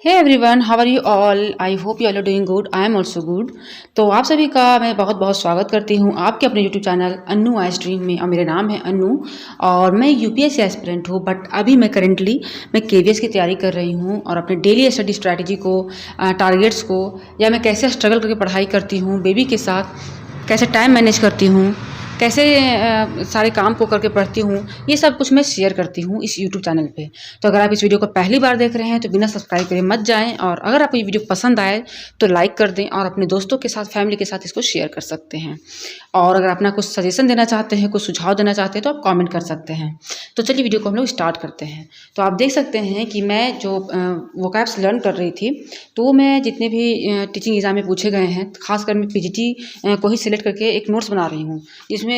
Hey everyone, how are you all? I hope you all are doing good. I am also good. तो आप सभी का मैं बहुत बहुत स्वागत करती हूँ आपके अपने YouTube channel Annu I stream में। और मेरा नाम है अन्नू और मैं यूपीएससी एस्पिरेंट हूँ। बट अभी मैं करेंटली केवीएस की तैयारी कर रही हूँ और अपने डेली स्टडी स्ट्रैटेजी को, टारगेट्स को, या मैं कैसे स्ट्रगल करके पढ़ाई करती हूँ बेबी के साथ, कैसे टाइम मैनेज करती हूँ, कैसे सारे काम को करके पढ़ती हूँ, ये सब कुछ मैं शेयर करती हूँ इस यूट्यूब चैनल पे। तो अगर आप इस वीडियो को पहली बार देख रहे हैं तो बिना सब्सक्राइब करे मत जाएं, और अगर आपको ये वीडियो पसंद आए तो लाइक कर दें और अपने दोस्तों के साथ, फैमिली के साथ इसको शेयर कर सकते हैं। और अगर अपना कुछ सजेशन देना चाहते हैं, कुछ सुझाव देना चाहते हैं तो आप कॉमेंट कर सकते हैं। तो चलिए वीडियो को हम लोग स्टार्ट करते हैं। तो आप देख सकते हैं कि मैं जो वोकैब्स लर्न कर रही थी, तो मैं जितने भी टीचिंग एग्जाम में पूछे गए हैं, खासकर मैं पीजीटी को ही सिलेक्ट करके एक नोट्स बना रही हूँ जिसमें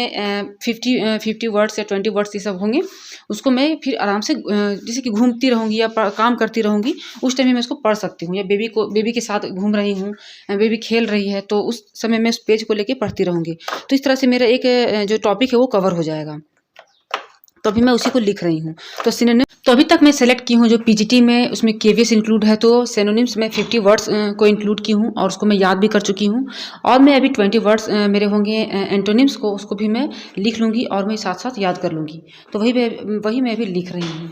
50 वर्ड्स या 20 वर्ड्स ये सब होंगे। उसको मैं फिर आराम से जैसे कि घूमती रहूँगी या काम करती रहूँगी, उस टाइम में मैं इसको पढ़ सकती हूँ। या बेबी के साथ घूम रही हूँ, बेबी खेल रही है, तो उस समय मैं उस पेज को लेके पढ़ती रहूँगी। तो इस तरह से मेरा एक जो टॉपिक है वो कवर हो जाएगा। तो अभी मैं उसी को लिख रही हूँ। तो सिनोनिम तो अभी तक मैं सेलेक्ट की हूँ जो पीजीटी में, उसमें केवीएस इंक्लूड है। तो सिनोनिम्स में 50 वर्ड्स को इंक्लूड की हूँ और उसको मैं याद भी कर चुकी हूँ। और मैं अभी 20 वर्ड्स मेरे होंगे एंटोनिम्स को, उसको भी मैं लिख लूँगी और मैं साथ साथ याद कर लूँगी। तो वही मैं अभी लिख रही हूँ।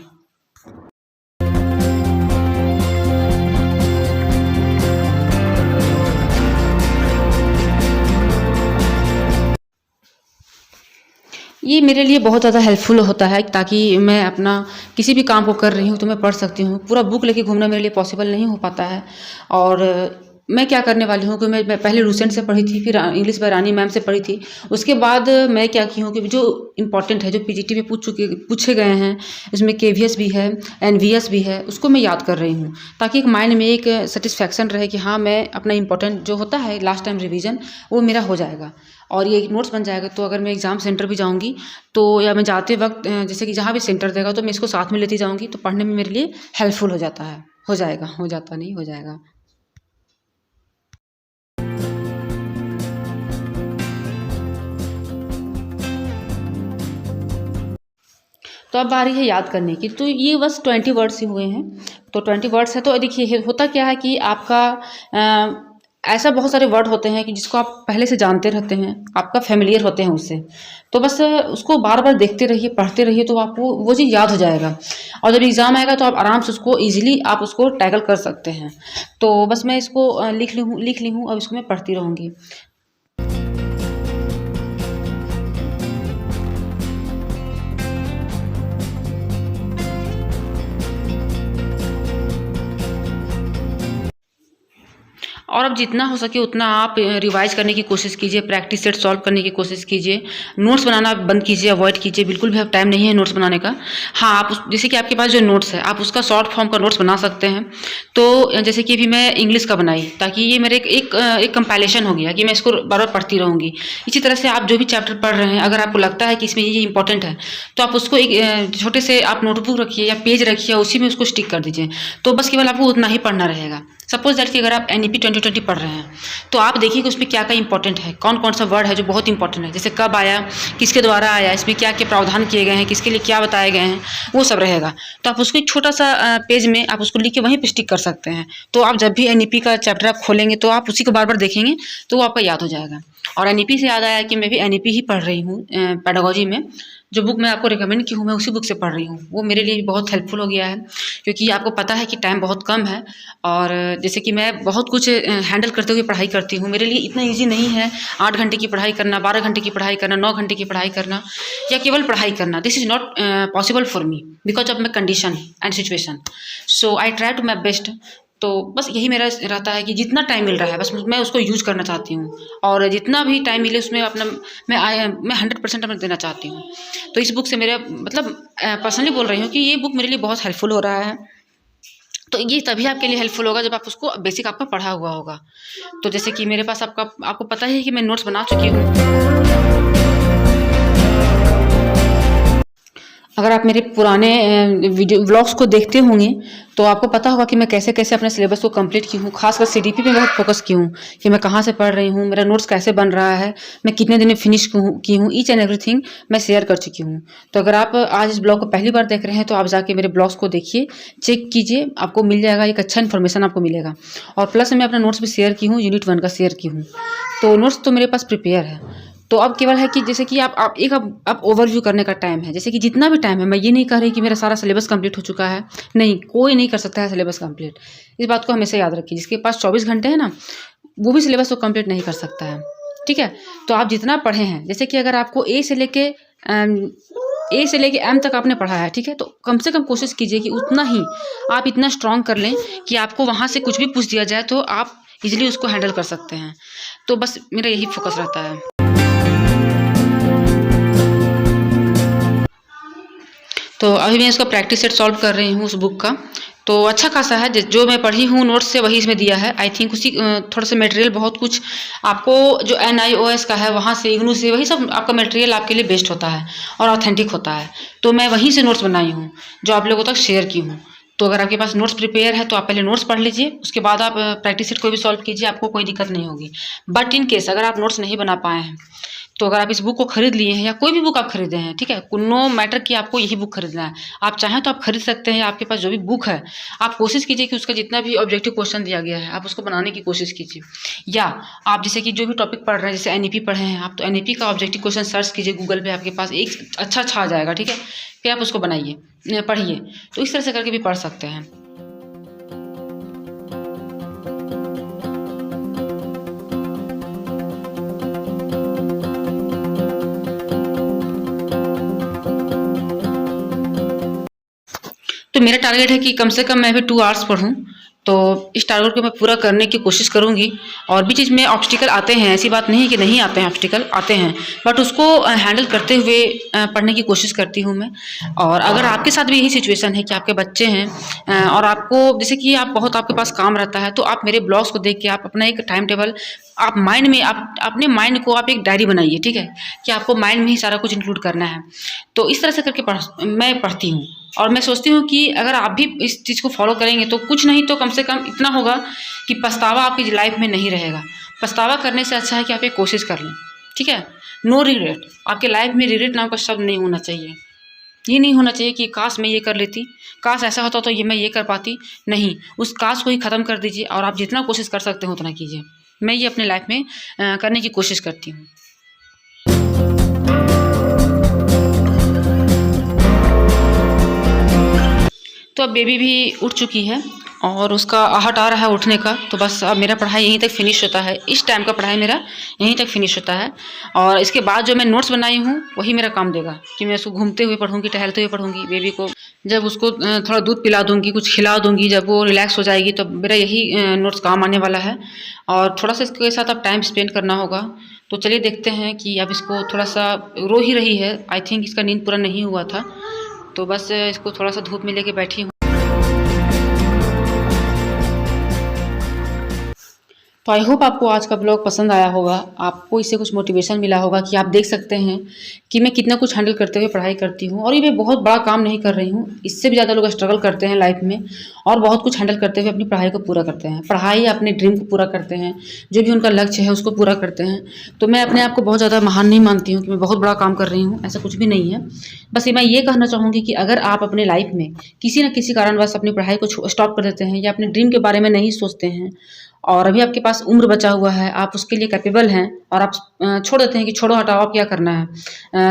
ये मेरे लिए बहुत ज़्यादा हेल्पफुल होता है, ताकि मैं अपना किसी भी काम को कर रही हूँ तो मैं पढ़ सकती हूँ। पूरा बुक लेके घूमना मेरे लिए पॉसिबल नहीं हो पाता है। और मैं क्या करने वाली हूँ कि मैं पहले लूसेंट से पढ़ी थी, फिर इंग्लिश बाय रानी मैम से पढ़ी थी। उसके बाद मैं क्या की हूँ कि जो इम्पोर्टेंट है, जो पीजीटी में पूछे गए हैं, इसमें केवीएस भी है, एनवीएस भी है, उसको मैं याद कर रही हूँ, ताकि एक माइंड में एक सेटिस्फैक्शन रहे कि हाँ, मैं अपना इंपॉर्टेंट जो होता है लास्ट टाइम रिवीजन, वो मेरा हो जाएगा और ये एक नोट्स बन जाएगा। तो अगर मैं एग्ज़ाम सेंटर भी जाऊँगी तो, या मैं जाते वक्त जैसे कि जहाँ भी सेंटर देगा तो मैं इसको साथ में लेती जाऊँगी, तो पढ़ने में मेरे लिए हेल्पफुल हो जाता है। हो जाएगा, हो जाता नहीं, हो जाएगा। तो अब बारी है याद करने की। तो ये बस 20 वर्ड्स ही हुए हैं। तो 20 वर्ड्स है। तो देखिए होता क्या है कि आपका ऐसा बहुत सारे वर्ड होते हैं कि जिसको आप पहले से जानते रहते हैं, आपका फेमिलियर होते हैं उससे। तो बस उसको बार बार देखते रहिए, पढ़ते रहिए, तो आपको वो चीज़ याद हो जाएगा। और जब एग्ज़ाम आएगा तो आप आराम से उसको ईजिली आप उसको टैकल कर सकते हैं। तो बस मैं इसको लिख ली हूँ, अब इसको मैं पढ़ती रहूँगी। और अब जितना हो सके उतना आप रिवाइज करने की कोशिश कीजिए, प्रैक्टिस सेट सॉल्व करने की कोशिश कीजिए। नोट्स बनाना बंद कीजिए, अवॉइड कीजिए, बिल्कुल भी अब टाइम नहीं है नोट्स बनाने का। हाँ, आप जैसे कि आपके पास जो नोट्स है, आप उसका शॉर्ट फॉर्म का नोट्स बना सकते हैं। तो जैसे कि अभी मैं इंग्लिश का बनाई, ताकि ये मेरे एक कंपाइलेशन हो गया कि मैं इसको बार बार पढ़ती रहूँगी। इसी तरह से आप जो भी चैप्टर पढ़ रहे हैं, अगर आपको लगता है कि इसमें ये इंपॉर्टेंट है, तो आप उसको एक छोटे से आप नोटबुक रखिए या पेज रखिए, उसी में उसको स्टिक कर दीजिए। तो बस केवल आपको उतना ही पढ़ना रहेगा। सपोज दैट कि अगर आप एनईपी 2020 पढ़ रहे हैं, तो आप देखिए कि उसमें क्या क्या इंपॉर्टेंट है, कौन कौन सा वर्ड है जो बहुत इंपॉर्टेंट है, जैसे कब आया, किसके द्वारा आया, इसमें क्या क्या प्रावधान किए गए हैं, किसके लिए क्या बताए गए हैं, वो सब रहेगा। तो आप उसको एक छोटा सा पेज में आप उसको लिख के वहीं पे स्टिक कर सकते हैं। तो आप जब भी एनईपी का चैप्टर आप खोलेंगे तो आप उसी को बार बार देखेंगे, तो वो आपका याद हो जाएगा। और एनईपी से याद आया कि मैं भी एनईपी ही पढ़ रही हूँ पेडागोजी में। जो बुक मैं आपको रिकमेंड की हूँ, मैं उसी बुक से पढ़ रही हूँ। वो मेरे लिए बहुत हेल्पफुल हो गया है, क्योंकि आपको पता है कि टाइम बहुत कम है। और जैसे कि मैं बहुत कुछ हैंडल करते हुए पढ़ाई करती हूँ, मेरे लिए इतना ईजी नहीं है 8 घंटे की पढ़ाई करना, 12 घंटे की पढ़ाई करना, 9 घंटे की पढ़ाई करना, या केवल पढ़ाई करना। This is not possible for me because of my condition and situation. So I try to my best. तो बस यही मेरा रहता है कि जितना टाइम मिल रहा है, बस मैं उसको यूज़ करना चाहती हूँ, और जितना भी टाइम मिले उसमें अपना मैं 100% अपना देना चाहती हूँ। तो इस बुक से मेरा मतलब पर्सनली बोल रही हूँ कि ये बुक मेरे लिए बहुत हेल्पफुल हो रहा है। तो ये तभी आपके लिए हेल्पफुल होगा जब आप उसको बेसिक आपका पढ़ा हुआ होगा। तो जैसे कि मेरे पास आपको पता ही है कि मैं नोट्स बना चुकी हूँ। अगर आप मेरे पुराने वीडियो व्लॉग्स को देखते होंगे तो आपको पता होगा कि मैं कैसे कैसे अपने सिलेबस को कंप्लीट की हूँ। खासकर सीडीपी पे बहुत फोकस की हूँ कि मैं कहाँ से पढ़ रही हूँ, मेरा नोट्स कैसे बन रहा है, मैं कितने दिन में फिनिश की हूँ, ईच एंड एवरीथिंग मैं शेयर कर चुकी हूँ। तो अगर आप आज इस ब्लॉग को पहली बार देख रहे हैं तो आप जाके मेरे ब्लॉग्स को देखिए, चेक कीजिए, आपको मिल जाएगा, एक अच्छा इन्फॉर्मेशन आपको मिलेगा। और प्लस मैं अपना नोट्स भी शेयर की हूँ, यूनिट 1 का शेयर की हूँ। तो नोट्स तो मेरे पास प्रिपेयर है। तो अब केवल है कि जैसे कि आप एक अब ओवरव्यू करने का टाइम है। जैसे कि जितना भी टाइम है, मैं ये नहीं कह रही कि मेरा सारा सिलेबस कंप्लीट हो चुका है। नहीं, कोई नहीं कर सकता है सिलेबस कंप्लीट। इस बात को हमेशा याद रखिए। जिसके पास 24 घंटे हैं ना, वो भी सिलेबस को कंप्लीट नहीं कर सकता है। ठीक है? तो आप जितना पढ़े हैं, जैसे कि अगर आपको ए से लेके एम तक आपने पढ़ा है, ठीक है? तो कम से कम कोशिश कीजिए कि उतना ही आप इतना स्ट्रॉन्ग कर लें कि आपको वहाँ से कुछ भी पूछ दिया जाए तो आप इजीली उसको हैंडल कर सकते हैं। तो बस मेरा यही फोकस रहता है। तो अभी मैं इसका प्रैक्टिस सेट सॉल्व कर रही हूँ उस बुक का। तो अच्छा खासा है, जो मैं पढ़ी हूँ नोट्स से वही इसमें दिया है। आई थिंक उसी थोड़ा सा मटेरियल बहुत कुछ आपको जो NIOS का है वहाँ से, इग्नू से, वही सब आपका मटेरियल आपके लिए बेस्ट होता है और ऑथेंटिक होता है। तो मैं वहीं से नोट्स बनाई हूँ जो आप लोगों तक शेयर की हूँ। तो अगर आपके पास नोट्स प्रिपेयर है तो आप पहले नोट्स पढ़ लीजिए, उसके बाद आप प्रैक्टिस सेट को भी सॉल्व कीजिए, आपको कोई दिक्कत नहीं होगी। बट इन केस अगर आप नोट्स नहीं बना पाए हैं तो अगर आप इस बुक को खरीद लिए हैं या कोई भी बुक आप खरीदे हैं, ठीक है, नो मैटर कि आपको यही बुक खरीदना है। आप चाहें तो आप खरीद सकते हैं, आपके पास जो भी बुक है आप कोशिश कीजिए कि उसका जितना भी ऑब्जेक्टिव क्वेश्चन दिया गया है आप उसको बनाने की कोशिश कीजिए। या आप जैसे कि जो भी टॉपिक पढ़ रहे हैं, जैसे NEP पढ़े हैं आप, तो NEP का ऑब्जेक्टिव क्वेश्चन सर्च कीजिए गूगल पे, आपके पास एक अच्छा आ जाएगा। ठीक है, फिर आप उसको बनाइए, पढ़िए। तो इस तरह से करके भी पढ़ सकते हैं। तो मेरा टारगेट है कि कम से कम मैं भी 2 आवर्स पढूँ। तो इस टारगेट को मैं पूरा करने की कोशिश करूँगी। और भी चीज़ में ऑब्स्टिकल आते हैं, ऐसी बात नहीं है कि नहीं आते हैं, ऑब्स्टिकल आते हैं, बट उसको हैंडल करते हुए पढ़ने की कोशिश करती हूँ मैं। और अगर आपके साथ भी यही सिचुएशन है कि आपके बच्चे हैं और आपको जैसे कि आपके पास काम रहता है, तो आप मेरे ब्लॉग्स को देख के आप अपना एक टाइम टेबल आप माइंड में, आप अपने माइंड को आप एक डायरी बनाइए, ठीक है? कि आपको माइंड में ही सारा कुछ इंक्लूड करना है। तो इस तरह से करके मैं पढ़ती हूँ। और मैं सोचती हूँ कि अगर आप भी इस चीज़ को फॉलो करेंगे तो कुछ नहीं तो कम से कम इतना होगा कि पछतावा आपकी लाइफ में नहीं रहेगा। पछतावा करने से अच्छा है कि आप एक कोशिश कर लें, ठीक है? No regret. आपके लाइफ में रिग्रेट नाम का शब्द नहीं होना चाहिए। ये नहीं होना चाहिए कि काश मैं ये कर लेती, काश ऐसा होता तो ये मैं ये कर पाती। नहीं, उस काश को ही ख़त्म कर दीजिए और आप जितना कोशिश कर सकते हो उतना कीजिए। मैं ये अपने लाइफ में करने की कोशिश करती हूँ। तो अब बेबी भी उठ चुकी है और उसका आहट आ रहा है उठने का। तो बस अब मेरा पढ़ाई यहीं तक फिनिश होता है। इस टाइम का पढ़ाई मेरा यहीं तक फिनिश होता है। और इसके बाद जो मैं नोट्स बनाई हूँ वही मेरा काम देगा कि मैं उसको घूमते हुए पढ़ूँगी, टहलते हुए पढ़ूँगी। बेबी को जब उसको थोड़ा दूध पिला दूँगी, कुछ खिला दूँगी, जब वो रिलैक्स हो जाएगी तो मेरा यही नोट्स काम आने वाला है। और थोड़ा सा इसके साथ अब टाइम स्पेंड करना होगा। तो चलिए देखते हैं कि अब इसको थोड़ा सा रो ही रही है। आई थिंक इसका नींद पूरा नहीं हुआ था। तो बस इसको थोड़ा सा धूप में लेके बैठी हूँ। तो आई होप आपको आज का ब्लॉग पसंद आया होगा, आपको इससे कुछ मोटिवेशन मिला होगा कि आप देख सकते हैं कि मैं कितना कुछ हैंडल करते हुए पढ़ाई करती हूँ। और ये मैं बहुत बड़ा काम नहीं कर रही हूँ, इससे भी ज़्यादा लोग स्ट्रगल करते हैं लाइफ में और बहुत कुछ हैंडल करते हुए अपनी पढ़ाई को पूरा करते हैं, पढ़ाई अपने ड्रीम को पूरा करते हैं, जो भी उनका लक्ष्य है उसको पूरा करते हैं। तो मैं अपने आप को बहुत ज़्यादा महान नहीं मानती हूँ कि मैं बहुत बड़ा काम कर रही हूँ, ऐसा कुछ भी नहीं है। बस मैं ये कहना चाहूँगी कि अगर आप अपने लाइफ में किसी न किसी कारणवश अपनी पढ़ाई को स्टॉप कर देते हैं या अपने ड्रीम के बारे में नहीं सोचते हैं और अभी आपके पास उम्र बचा हुआ है, आप उसके लिए कैपेबल हैं और आप छोड़ देते हैं कि छोड़ो हटाओ अब क्या करना है,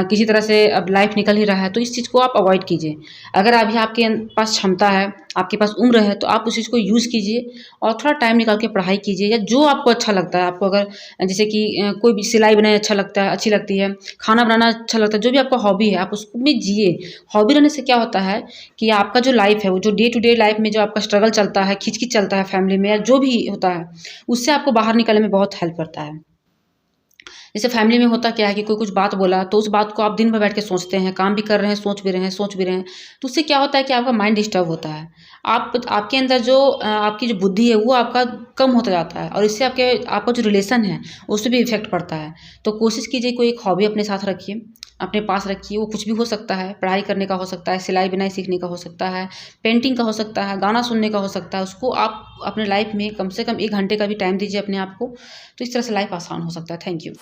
किसी तरह से अब लाइफ निकल ही रहा है, तो इस चीज़ को आप अवॉइड कीजिए। अगर अभी आपके पास क्षमता है, आपके पास उम्र है, तो आप उस चीज़ को यूज़ कीजिए और थोड़ा टाइम निकाल के पढ़ाई कीजिए। या जो आपको अच्छा लगता है, आपको अगर जैसे कि कोई भी सिलाई बनाना अच्छा लगता है, अच्छी लगती है, खाना बनाना अच्छा लगता है, जो भी आपका हॉबी है आप उसको भी जिए। हॉबी रहने से क्या होता है कि आपका जो लाइफ है, वो जो डे टू डे लाइफ में जो आपका स्ट्रगल चलता है, खिचखिच चलता है फैमिली में या जो भी होता है, उससे आपको बाहर निकलने में बहुत हेल्प करता है। जैसे फैमिली में होता क्या है कि कोई कुछ बात बोला तो उस बात को आप दिन भर बैठ के सोचते हैं, काम भी कर रहे हैं, सोच भी रहे हैं, तो उससे क्या होता है कि आपका माइंड डिस्टर्ब होता है। आपके अंदर जो आपकी जो बुद्धि है वो आपका कम होता जाता है और इससे आपका जो रिलेशन है उस पर भी इफेक्ट पड़ता है। तो कोशिश कीजिए कोई एक हॉबी अपने साथ रखिए, अपने पास रखिए। वो कुछ भी हो सकता है, पढ़ाई करने का हो सकता है, सिलाई बुनाई सीखने का हो सकता है, पेंटिंग का हो सकता है, गाना सुनने का हो सकता है। उसको आप अपने लाइफ में कम से कम 1 घंटे का भी टाइम दीजिए अपने आप को, तो इस तरह से लाइफ आसान हो सकता है। Thank you.